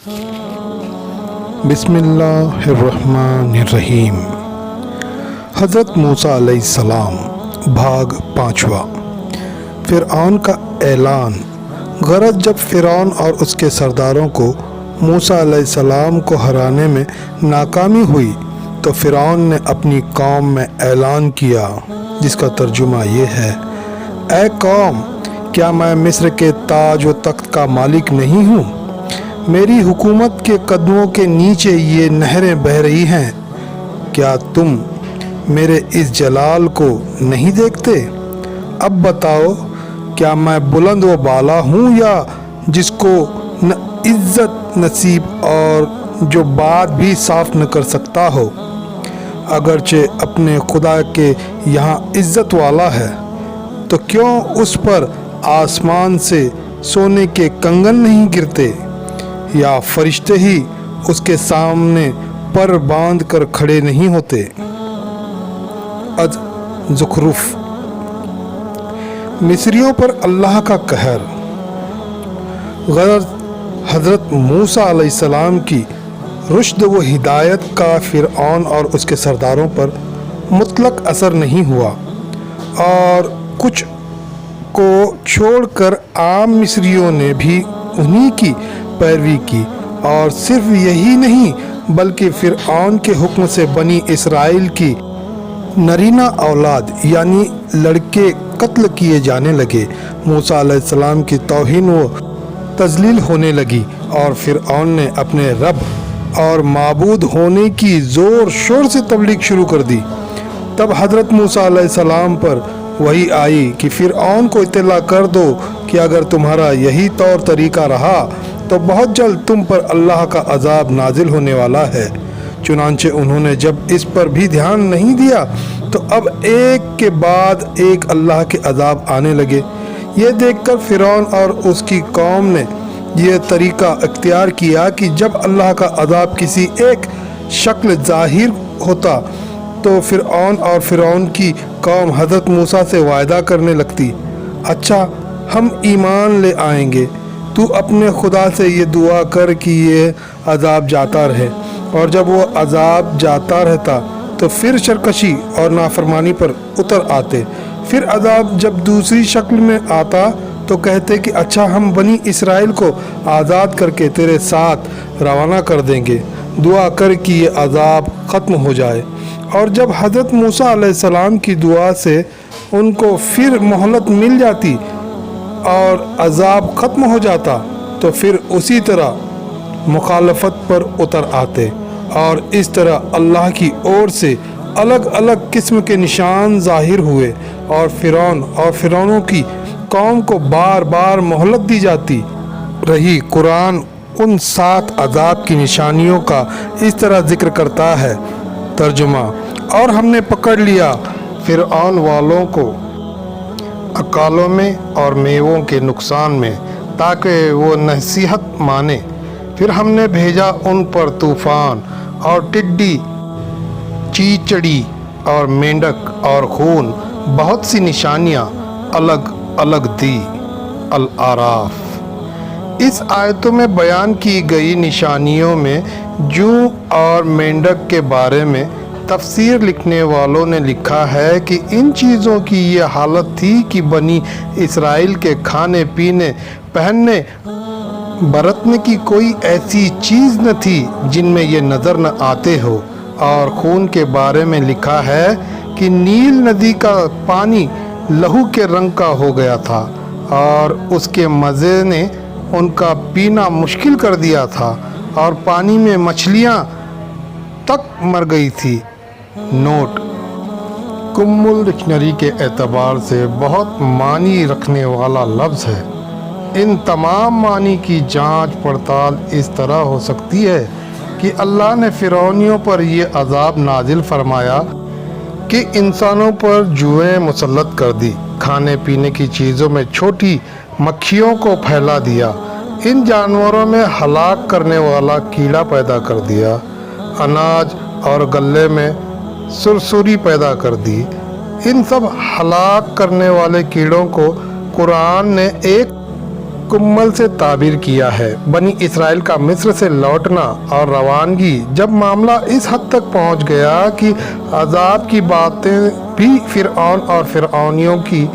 बिस्मिल्लाहिर्रहमानिर्रहीम। हज़रत मूसा अलैहिस्सलाम भाग 5वां। फ़िरऔन का ऐलान। गरज जब फ़िरऔन और उसके सरदारों को मूसा अलैहिस्सलाम को हराने में नाकामी हुई तो फ़िरऔन ने अपनी कौम में ऐलान किया, जिसका तर्जुमा ये है: ऐ कौम, क्या मैं मिस्र के ताज व तख्त का मालिक नहीं हूँ? मेरी हुकूमत के कदमों के नीचे ये नहरें बह रही हैं। क्या तुम मेरे इस जलाल को नहीं देखते? अब बताओ, क्या मैं बुलंद व बाला हूँ या जिसको न इज़्ज़त नसीब और जो बात भी साफ न कर सकता हो? अगरचे अपने खुदा के यहाँ इज़्ज़त वाला है तो क्यों उस पर आसमान से सोने के कंगन नहीं गिरते, या फरिश्ते ही उसके सामने पर बांध कर खड़े नहीं होते? ज़ुखरुफ। मिस्रियों पर अल्लाह का कहर। गरज हज़रत मूसा अलैहिस्सलाम की रुश्द व हिदायत का फ़िरऔन और उसके सरदारों पर मुतलक असर नहीं हुआ और कुछ को छोड़कर आम मिस्रियों ने भी उन्हीं की पैरवी की, और सिर्फ यही नहीं बल्कि फ़िरऔन के हुक्म से बनी इसराइल की नरीना औलाद यानी लड़के कत्ल किए जाने लगे। मूसा अलैहिस्सलाम की तौहीन व तज़लील होने लगी और फ़िरऔन ने अपने रब और माबूद होने की ज़ोर शोर से तबलीग शुरू कर दी। तब हज़रत मूसा अलैहिस्सलाम पर वही आई कि फ़िरऔन को इत्तला कर दो कि अगर तुम्हारा यही तौर तरीका रहा तो बहुत जल्द तुम पर अल्लाह का अज़ाब नाजिल होने वाला है। चुनांचे उन्होंने जब इस पर भी ध्यान नहीं दिया तो अब एक के बाद एक अल्लाह के अज़ाब आने लगे। ये देखकर फ़िरऔन और उसकी कौम ने यह तरीका इख्तियार किया कि जब अल्लाह का अज़ाब किसी एक शक्ल ज़ाहिर होता तो फ़िरऔन और फ़िरऔन की कौम हज़रत मूसा से वायदा करने लगती, अच्छा हम ईमान ले आएंगे, तू अपने खुदा से ये दुआ कर कि ये अज़ाब जाता रहे। और जब वो अज़ाब जाता रहता तो फिर सरकशी और नाफरमानी पर उतर आते। फिर अज़ाब जब दूसरी शक्ल में आता तो कहते कि अच्छा हम बनी इसराइल को आज़ाद करके तेरे साथ रवाना कर देंगे, दुआ कर कि ये अज़ाब ख़त्म हो जाए। और जब हज़रत मूसा अलैहिस्सलाम की दुआ से उनको फिर मोहलत मिल जाती और अज़ाब ख़त्म हो जाता तो फिर उसी तरह मुखालफत पर उतर आते, और इस तरह अल्लाह की ओर से अलग अलग किस्म के निशान ज़ाहिर हुए और फ़िरऔन और फ़िरौनों की कौम को बार बार मोहलत दी जाती रही। कुरान उन 7 अज़ाब की निशानियों का इस तरह ज़िक्र करता है। तर्जुमा: और हमने पकड़ लिया फ़िरऔन वालों को अकालों में और मेवों के नुकसान में ताकि वो नसीहत माने। फिर हमने भेजा उन पर तूफ़ान और टिड्डी, चीचड़ी और मेंढक और खून, बहुत सी निशानियाँ अलग अलग दी। अल-आराफ। इस आयतों में बयान की गई निशानियों में जूं और मेंढक के बारे में तफसीर लिखने वालों ने लिखा है कि इन चीज़ों की ये हालत थी कि बनी इसराइल के खाने पीने, पहनने, बरतने की कोई ऐसी चीज़ न थी जिनमें ये नज़र न आते हो। और खून के बारे में लिखा है कि नील नदी का पानी लहू के रंग का हो गया था और उसके मज़े ने उनका पीना मुश्किल कर दिया था, और पानी में मछलियाँ तक मर गई थी। नोट: कुम्मुल डिक्शनरी के एतबार से बहुत मानी रखने वाला लफ्ज़ है। इन तमाम मानी की जांच पड़ताल इस तरह हो सकती है कि अल्लाह ने फ़िरौनियों पर यह अज़ाब नाजिल फरमाया कि इंसानों पर जुएं मुसल्लत कर दी, खाने पीने की चीज़ों में छोटी मक्खियों को फैला दिया, इन जानवरों में हलाक करने वाला कीड़ा पैदा कर दिया, अनाज और गल्ले में सुरसुरी पैदा कर दी। इन सब हलाक करने वाले कीड़ों को कुरान ने एक मुकम्मल से ताबीर किया है। बनी इसराइल का मिस्र से लौटना और रवानगी, जब मामला इस हद तक पहुंच गया कि अजाब की बातें भी फिरऔन और फिरऔनियों की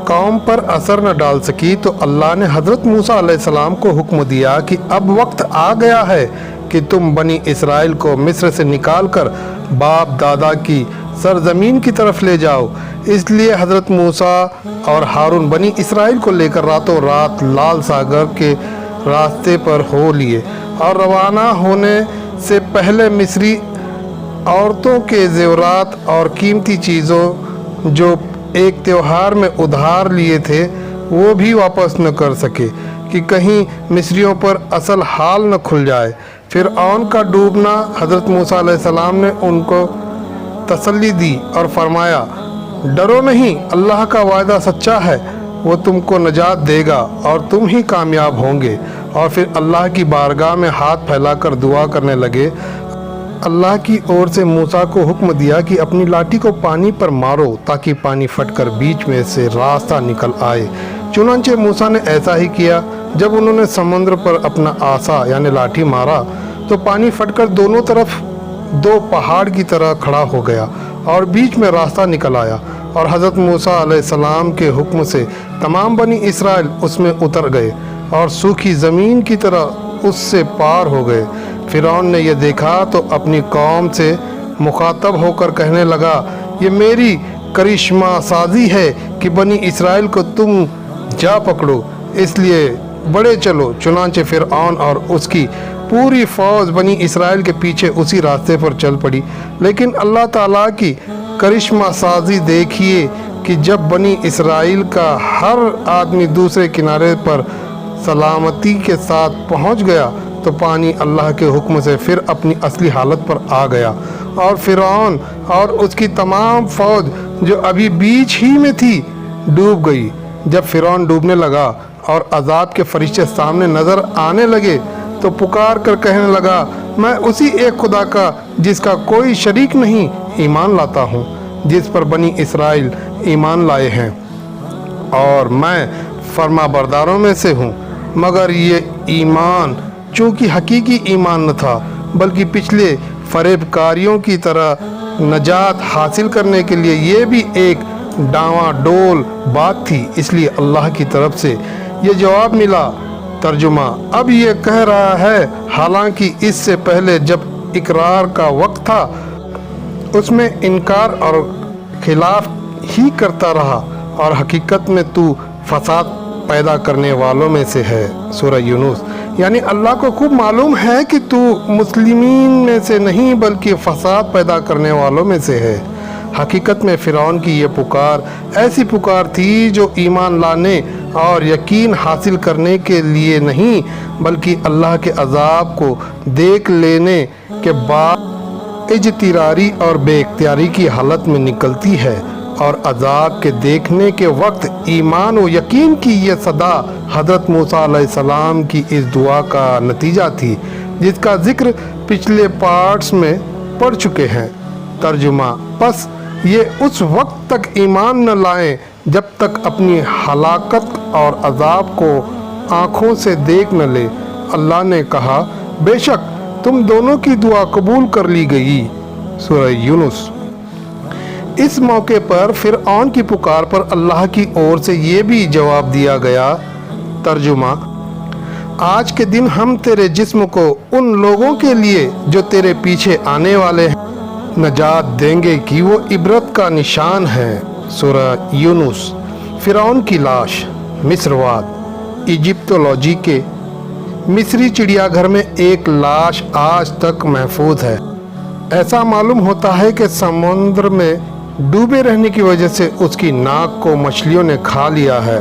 कौम पर असर न डाल सकी, तो अल्लाह ने हज़रत मूसा अलैहिस्सलाम को हुक्म दिया कि अब वक्त आ गया है कि तुम बनी इसराइल को मिस्र से निकालकर बाप दादा की सरजमीन की तरफ ले जाओ। इसलिए हज़रत मूसा और हारून बनी इसराइल को लेकर रातों रात लाल सागर के रास्ते पर हो लिए और रवाना होने से पहले मिस्री औरतों के ज़ेवरात और कीमती चीज़ों जो एक त्योहार में उधार लिए थे वो भी वापस न कर सके कि कहीं मिस्रियों पर असल हाल न खुल जाए। फिरऔन का डूबना, हज़रत मूसा अलैहिस्सलाम ने उनको तसल्ली दी और फरमाया, डरो नहीं, अल्लाह का वायदा सच्चा है, वो तुमको नजात देगा और तुम ही कामयाब होंगे। और फिर अल्लाह की बारगाह में हाथ फैलाकर दुआ करने लगे। अल्लाह की ओर से मूसा को हुक्म दिया कि अपनी लाठी को पानी पर मारो ताकि पानी फटकर बीच में से रास्ता निकल आए। चुनांचे मूसा ने ऐसा ही किया। जब उन्होंने समुद्र पर अपना आसा यानी लाठी मारा तो पानी फटकर दोनों तरफ दो पहाड़ की तरह खड़ा हो गया और बीच में रास्ता निकल आया और हज़रत मूसा अलैहिस्सलाम के हुक्म से तमाम बनी इसराइल उसमें उतर गए और सूखी ज़मीन की तरह उससे पार हो गए। फिरौन ने यह देखा तो अपनी कौम से मुखातब होकर कहने लगा, ये मेरी करिश्मा साजी है कि बनी इसराइल को तुम जा पकड़ो, इसलिए बड़े चलो। चुनांचे फिरऔन और उसकी पूरी फ़ौज बनी इसराइल के पीछे उसी रास्ते पर चल पड़ी। लेकिन अल्लाह ताला की करिश्मा साजी देखिए कि जब बनी इसराइल का हर आदमी दूसरे किनारे पर सलामती के साथ पहुंच गया तो पानी अल्लाह के हुक्म से फिर अपनी असली हालत पर आ गया और फिरऔन और उसकी तमाम फ़ौज जो अभी बीच ही में थी डूब गई। जब फिरौन डूबने लगा और अजाब के फरिश्ते सामने नज़र आने लगे तो पुकार कर कहने लगा, मैं उसी एक खुदा का जिसका कोई शरीक नहीं ईमान लाता हूँ, जिस पर बनी इसराइल ईमान लाए हैं, और मैं फरमाबरदारों में से हूँ। मगर ये ईमान चूँकि हकीकी ईमान न था बल्कि पिछले फरेबकारियों की तरह नजात हासिल करने के लिए ये भी एक डावाडोल बात थी, इसलिए अल्लाह की तरफ से ये जवाब मिला। तर्जुमा, अब ये कह रहा है, हालांकि इससे पहले जब इकरार का वक्त था उसमें इनकार और खिलाफ ही करता रहा और हकीकत में तू फसाद पैदा करने वालों में से है। सूरह यूनुस। यानी अल्लाह को खूब मालूम है कि तू मुस्लिमीन में से नहीं बल्कि फसाद पैदा करने वालों में से है। हकीकत में फ़िरौन की ये पुकार ऐसी पुकार थी जो ईमान लाने और यकीन हासिल करने के लिए नहीं बल्कि अल्लाह के अजाब को देख लेने के बाद इजतिरारी और बेइख्तियारी की हालत में निकलती है, और अजाब के देखने के वक्त ईमान व यकीन की ये सदा हज़रत मूसा अलैहिस्सलाम की इस दुआ का नतीजा थी जिसका जिक्र पिछले पार्ट्स में पढ़ चुके हैं। तर्जुमा, बस ये उस वक्त तक ईमान न लाएं जब तक अपनी हलाकत और अजाब को आँखों से देख न ले। अल्लाह ने कहा, बेशक तुम दोनों की दुआ कबूल कर ली गई। सूरह यूनुस। इस मौके पर फिरऔन की पुकार पर अल्लाह की ओर से ये भी जवाब दिया गया। तर्जुमा, आज के दिन हम तेरे जिस्म को उन लोगों के लिए जो तेरे पीछे आने वाले हैं नजात देंगे कि वो इबरत का निशान है। सूरह यूनुस। फिरौन की लाश। मिस्रवाद। इजिप्टोलॉजी के मिस्री चिड़ियाघर में एक लाश आज तक महफूज है। ऐसा मालूम होता है कि समुद्र में डूबे रहने की वजह से उसकी नाक को मछलियों ने खा लिया है।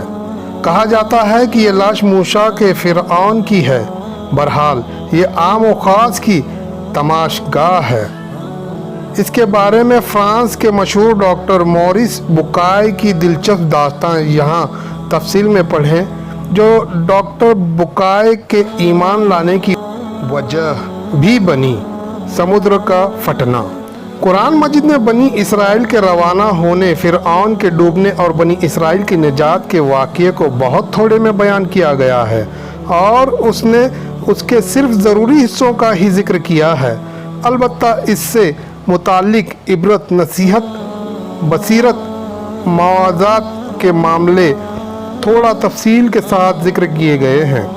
कहा जाता है कि ये लाश मूसा के फिरऔन की है। बहरहाल ये आम व ख़ास की तमाशगाह है। इसके बारे में फ्रांस के मशहूर डॉक्टर मॉरिस बुकाय की दिलचस्प दास्तान यहाँ तफसील में पढ़ें, जो डॉक्टर बुकाय के ईमान लाने की वजह भी बनी। समुद्र का फटना। قرآن مجید میں بنی اسرائیل کے روانہ ہونے، فرعون کے ڈوبنے اور بنی اسرائیل کی نجات کے واقعے کو بہت تھوڑے میں بیان کیا گیا ہے، اور اس نے اس کے صرف ضروری حصوں کا ہی ذکر کیا ہے۔ البتہ اس سے متعلق عبرت، نصیحت، بصیرت، مواعظات کے معاملے تھوڑا تفصیل کے ساتھ ذکر کیے گئے ہیں۔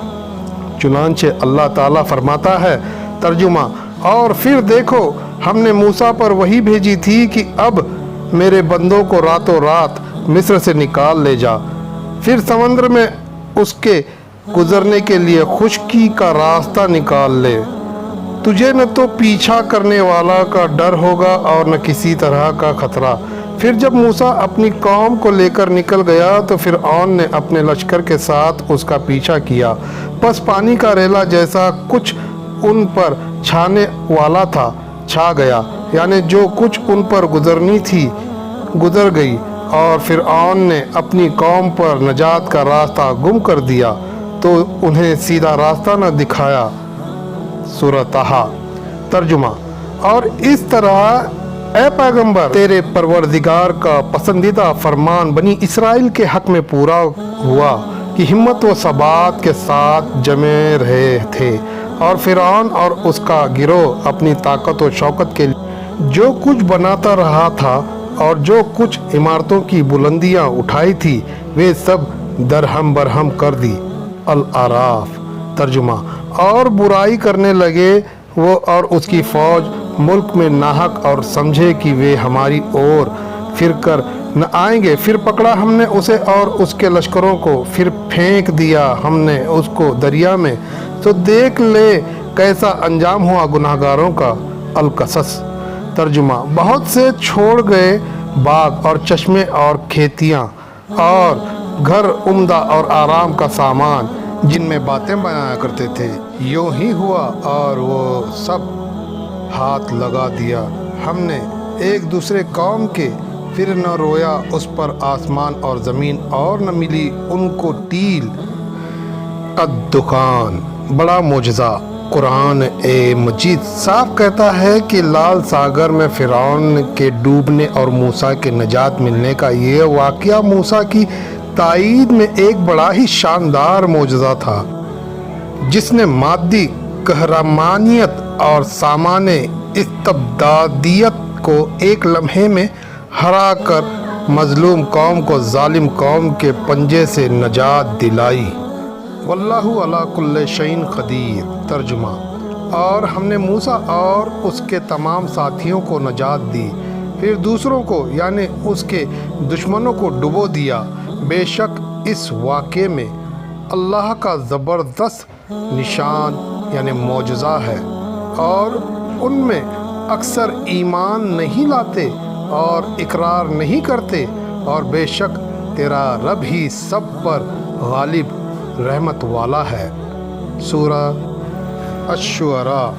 چنانچہ اللہ تعالیٰ فرماتا ہے، ترجمہ: اور پھر دیکھو ہم نے موسیٰ پر وحی بھیجی تھی کہ اب میرے بندوں کو راتوں رات مصر سے نکال لے جا، پھر سمندر میں اس کے گزرنے کے لیے خشکی کا راستہ نکال لے، تجھے نہ تو پیچھا کرنے والا کا ڈر ہوگا اور نہ کسی طرح کا خطرہ۔ پھر جب موسیٰ اپنی قوم کو لے کر نکل گیا تو فرعون نے اپنے لشکر کے ساتھ اس کا پیچھا کیا، بس پانی کا ریلا جیسا کچھ ان پر چھانے والا تھا چھا گیا، یعنی جو کچھ ان پر گزرنی تھی گزر گئی، اور فرعون نے اپنی قوم پر نجات کا راستہ گم کر دیا تو انہیں سیدھا راستہ نہ دکھایا۔ سورہ طٰہٰ۔ ترجمہ: اور اس طرح اے پیغمبر، تیرے پروردگار کا پسندیدہ فرمان بنی اسرائیل کے حق میں پورا ہوا کہ ہمت و ثبات کے ساتھ جمے رہے تھے، اور فرعون اور اس کا گروہ اپنی طاقت و شوکت کے لیے جو کچھ بناتا رہا تھا اور جو کچھ عمارتوں کی بلندیاں اٹھائی تھی، وہ سب درہم برہم کر دی۔ الاعراف۔ ترجمہ: اور برائی کرنے لگے وہ اور اس کی فوج ملک میں ناحق، اور سمجھے کہ وہ ہماری اور پھر کر نہ آئیں گے، پھر پکڑا ہم نے اسے اور اس کے لشکروں کو، پھر پھینک دیا ہم نے اس کو دریا میں، تو دیکھ لے کیسا انجام ہوا گناہ گاروں کا۔ القصص۔ ترجمہ: بہت سے چھوڑ گئے باغ اور چشمے اور کھیتیاں اور گھر عمدہ اور آرام کا سامان جن میں باتیں بنایا کرتے تھے، یوں ہی ہوا اور وہ سب ہاتھ لگا دیا ہم نے ایک دوسرے قوم کے، پھر نہ رویا اس پر آسمان اور زمین، اور نہ ملی ان کو ٹیل۔ الدخان۔ بڑا معجزہ۔ قرآن مجید صاف کہتا ہے کہ لال ساگر میں فرعون کے ڈوبنے اور موسیٰ کے نجات ملنے کا یہ واقعہ موسیٰ کی تائید میں ایک بڑا ہی شاندار معجزہ تھا، جس نے مادی قہرمانیت اور سامانِ استبدادیت کو ایک لمحے میں ہرا کر مظلوم قوم کو ظالم قوم کے پنجے سے نجات دلائی۔ واللہ علی کل شیء قدیر۔ ترجمہ: اور ہم نے موسیٰ اور اس کے تمام ساتھیوں کو نجات دی، پھر دوسروں کو یعنی اس کے دشمنوں کو ڈبو دیا۔ بے شک اس واقعے میں اللہ کا زبردست نشان یعنی معجزہ ہے، اور ان میں اکثر ایمان نہیں لاتے اور اقرار نہیں کرتے، اور بے شک تیرا رب ہی سب پر غالب رحمت والا ہے۔ سورہ الشعراء۔